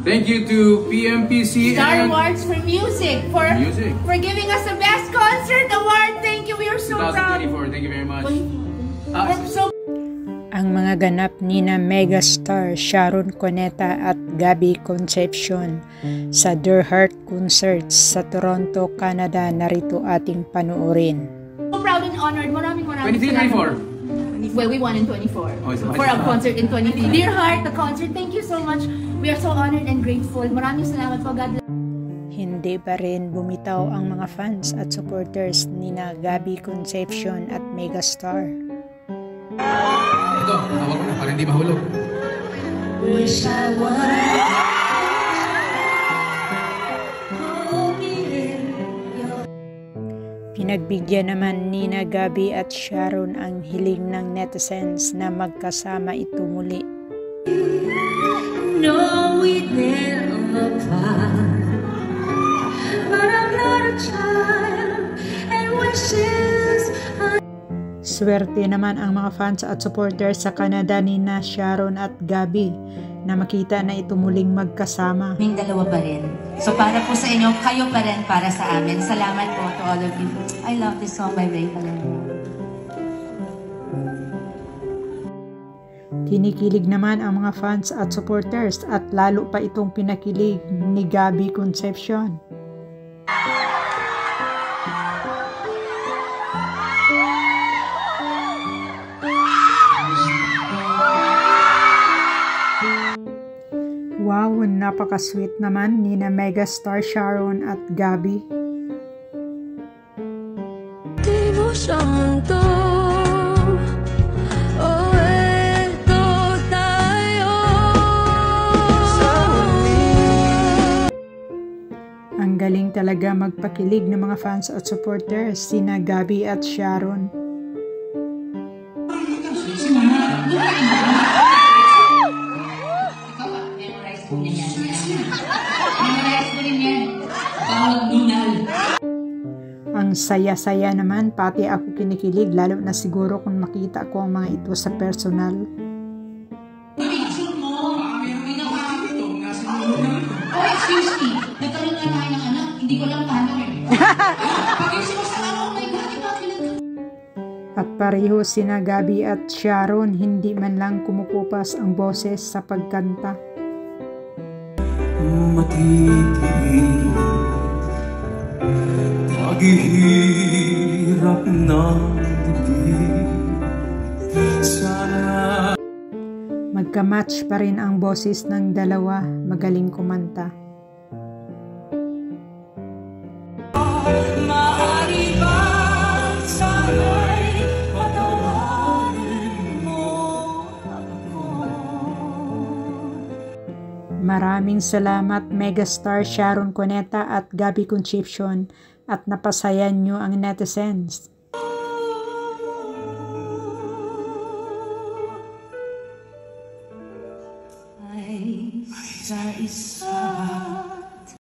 Thank you to PMPC Star Awards for music for giving us the best concert award. Thank you. We are so 2024. proud. Thank you very much. Ang mga ganap nina megastar Sharon Cuneta at Gabby Concepcion sa Their Heart Concerts sa Toronto, Canada, narito ating panuorin. So proud and honored. Maraming 23-24. Well, we won in 24 for a concert in 23. Dear Heart, the concert, thank you so much. We are so honored and grateful. Maraming salamat po. God bless. Hindi pa rin bumitaw ang mga fans at supporters nina Gabby Concepcion at megastar. Ito, hawak ko na para hindi mahulog. Wish I Pinagbigyan naman nina Gabby at Sharon ang hiling ng netizens na magkasama ito muli. No, we never part, but I'm not a child and wishes. Swerte naman ang mga fans at supporters sa Canada nina Sharon at Gabby na makita na ito muling magkasama. Kaming dalawa pa rin. So para po sa inyo, kayo pa rin para sa amin. Salamat po to all of you. I love this song by Ray Palero. Kinikilig naman ang mga fans at supporters at lalo pa itong pinakilig ni Gabby Concepcion. Wow, napaka-sweet naman ni na megastar Sharon at Gabby. Di mo siyang ito tayo. Ang galing talaga magpakilig ng mga fans at supporters sina Gabby at Sharon. Ang saya-saya naman, pati ako kinikilig, lalo na siguro kung makita ko ang mga ito sa personal. Excuse me, nagkaroon na tayo ng anak, hindi ko lang paano eh. Pag-isip ko sa oh my God, At pareho sina Gabby at Sharon, hindi man lang kumukupas ang boses sa pagkanta. Matitig, paghihirap ng dibdib. Sana Magka-match pa rin ang boses ng dalawa, magaling kumanta. maaari ba sana'y patawarin mo ako? Maraming salamat megastar Sharon Cuneta at Gabby Concepcion at napasayan nyo ang netizens. Ay, sa isa